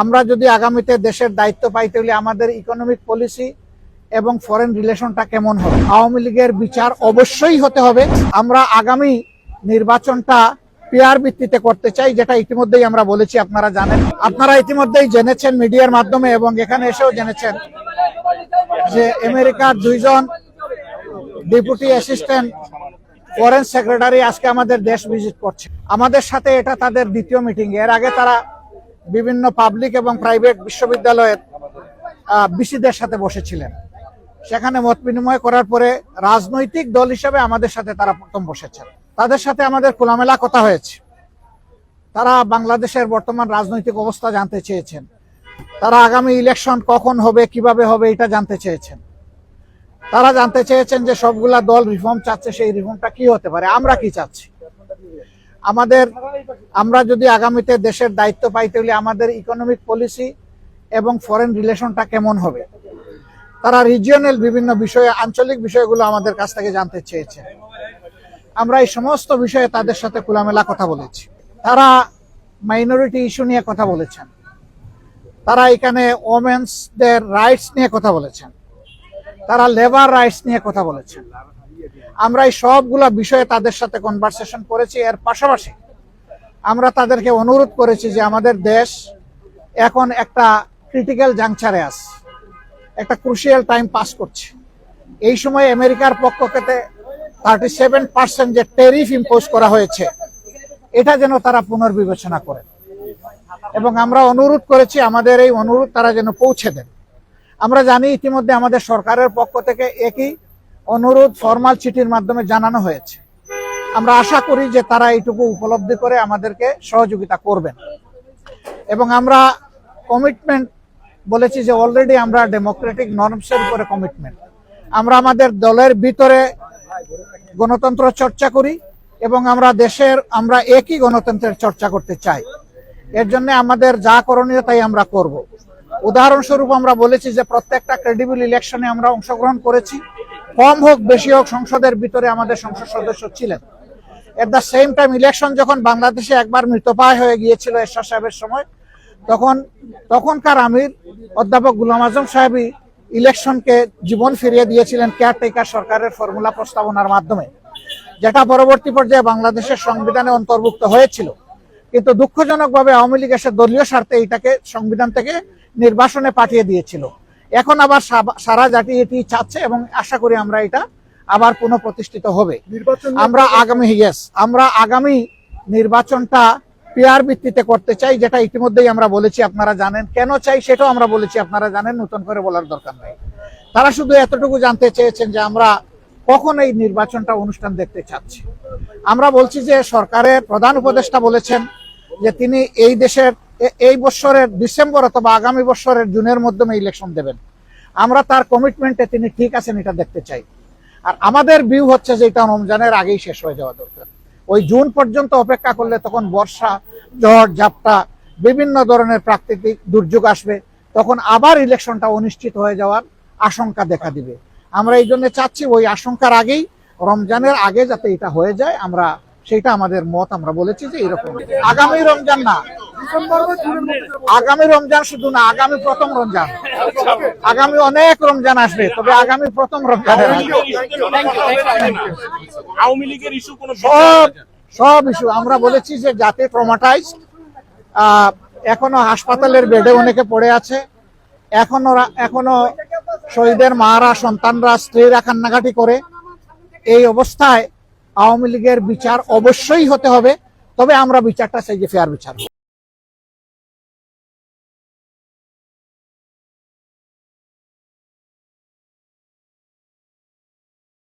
আমরা যদি আগামীতে দেশের দায়িত্ব পাই তাহলে আমাদের ইকোনমিক পলিসি এবং ফরেন রিলেশনটা কেমন হবে। আওয়ামী লীগের বিচার অবশ্যই হতে হবে। আমরা আগামী নির্বাচনটা পিআর ভিত্তিতে করতে চাই, যেটা ইতিমধ্যেই আমরা বলেছি, আপনারা জানেন। আপনারা ইতিমধ্যেই জেনেছেন মিডিয়ার মাধ্যমে এবং এখানে এসেও জেনেছেন যে আমেরিকার 2 জন ডেপুটি অ্যাসিস্ট্যান্ট ফরেন সেক্রেটারি আজকে আমাদের দেশ ভিজিট করছে। আমাদের সাথে এটা তাদের দ্বিতীয় মিটিং। এর আগে তারা বিভিন্ন পাবলিক এবং প্রাইভেট বিশ্ববিদ্যালয়ের ভিসিদের সাথে বসেছিলেন। সেখানে মত বিনিময় করার পরে রাজনৈতিক দল হিসেবে আমাদের সাথে তারা প্রথম বসেছেন। তাদের সাথে আমাদের খোলামেলা কথা হয়েছে। তারা বাংলাদেশের বর্তমান রাজনৈতিক অবস্থা জানতে চেয়েছেন। তারা আগামী ইলেকশন কখন হবে, কিভাবে হবে, এটা জানতে চেয়েছেন। তারা জানতে চেয়েছেন যে সবগুলা দল রিফর্ম চাচ্ছে, সেই রিফর্মটা কি হতে পারে, আমরা কি চাচ্ছি। আমরা যদি আগামীতে দেশের দায়িত্ব পাই তাহলে আমাদের ইকোনমিক পলিসি এবং ফরেন রিলেশনটা কেমন হবে। তারা রিজিওনাল বিভিন্ন বিষয়ে, আঞ্চলিক বিষয়গুলো আমাদের কাছ থেকে জানতে চেয়েছেন। আমরা এই সমস্ত বিষয়ে তাদের সাথে খোলামেলা কথা বলেছি। তারা মাইনরিটি ইস্যু নিয়ে কথা বলেছেন। তারা এখানে ওমেন্সদের রাইটস নিয়ে কথা বলেছেন। তারা লেবার রাইটস নিয়ে কথা বলেছেন। আমরা এই সবগুলা বিষয়ে তাদের সাথে কনভারসেশন করেছি। এর পাশাপাশি আমরা তাদেরকে অনুরোধ করেছি যে আমাদের দেশ এখন একটা ক্রিটিক্যাল জাংচারে আছে, একটা ক্রুশিয়াল টাইম পাস করছে। এই সময় আমেরিকার পক্ষ থেকে 37% যে ট্যারিফ ইম্পোজ করা হয়েছে, এটা যেন তারা পুনর্বিবেচনা করে। এবং আমরা অনুরোধ করেছি আমাদের এই অনুরোধ তারা যেন পৌঁছে দেন। আমরা জানি ইতিমধ্যে আমাদের সরকারের পক্ষ থেকে একই অনুরোধ ফরমাল চিঠির মাধ্যমে জানানো হয়েছে। আমরা আশা করি যে তারা এইটুকু উপলব্ধি করে আমাদেরকে সহযোগিতা করবেন। এবং আমরা কমিটমেন্ট বলেছি যে অলরেডি আমরা ডেমোক্রেটিক নর্মসের উপরে কমিটমেন্ট। আমরা আমাদের দলের ভিতরে গণতন্ত্র চর্চা করি এবং আমরা একই গণতন্ত্রের চর্চা করতে চাই। এর জন্য আমাদের যা করণীয় তাই আমরা করব। উদাহরণস্বরূপ আমরা বলেছি যে প্রত্যেকটা ক্রেডিবল ইলেকশনে আমরা অংশগ্রহণ করেছি। কম হোক বেশি হোক সংসদের ভিতরে আমাদের সংসদ সদস্য ছিলেন। At the same time election যখন বাংলাদেশে একবার মৃতপ্রায় হয়ে গিয়েছিল এরশাদ সাহেবের সময়, তখনকার আমির অধ্যাপক গুলাম আজম সাহেবই ইলেকশনকে জীবন ফিরিয়ে দিয়েছিলেন কেয়ারটেকার সরকারের ফর্মুলা প্রস্তাবনার মাধ্যমে, যেটা পরবর্তী পর্যায়ে বাংলাদেশের সংবিধানে অন্তর্ভুক্ত হয়েছিল। কিন্তু দুঃখজনকভাবে আওয়ামী লীগ এসে দলীয় স্বার্থে এটাকে সংবিধান থেকে নির্বাসনে পাঠিয়ে দিয়েছিল। এখন আবার সারা জাতি এটি চাচ্ছে এবং আশা করি আমরা এটা আবার পুনঃপ্রতিষ্ঠিত হবে। আমরা আগামী নির্বাচনটা পিআর ভিত্তিতে করতে চাই, যেটা ইতিমধ্যেই আমরা বলেছি, আপনারা জানেন। কেন চাই সেটাও আমরা বলেছি, আপনারা জানেন, নতুন করে বলার দরকার নেই। তারা শুধু এতটুকু জানতে চেয়েছেন যে আমরা কখন এই নির্বাচনটা অনুষ্ঠান দেখতে চাচ্ছি। আমরা বলছি যে সরকারের প্রধান উপদেষ্টা বলেছেন যে তিনি এই বছরের ডিসেম্বর অথবা আগামী বছরের জুনের মধ্যে ইলেকশন দেবেন। আমরা তার কমিটমেন্টে তিনি ঠিক আছেন এটা দেখতে চাই। আর আমাদের ভিউ হচ্ছে যে এটা রমজানের আগেই শেষ হয়ে যাওয়া দরকার। ওই জুন পর্যন্ত অপেক্ষা করলে তখন বর্ষা, ঝড় ঝাপটা, বিভিন্ন ধরনের প্রাকৃতিক দুর্যোগ আসবে, তখন আবার ইলেকশনটা অনিশ্চিত হয়ে যাওয়ার আশঙ্কা দেখা দিবে। আমরা এই জন্য চাচ্ছি ওই আশঙ্কার আগেই, রমজানের আগে যাতে এটা হয়ে যায়, আমরা সেটা আমাদের মত। আমরা বলেছি যে এরকম আগামী রমজান না, আগামী রমজান শুধু না, আগামী প্রথম রমজান। আগামী অনেক রমজান আসবে, তবে আগামী প্রথম রমজানের সব ইস্যু আমরা বলেছি যে যাতে ট্রমাটাইজড, এখনো হাসপাতালের বেডে অনেকে পড়ে আছে, এখনো শহীদের মারা, সন্তানরা, স্ত্রীরা কান্নাকাটি করে। এই অবস্থায় আওয়ামী লীগের বিচার অবশ্যই হতে হবে, তবে আমরা বিচারটা চাই যে ফেয়ার বিচার।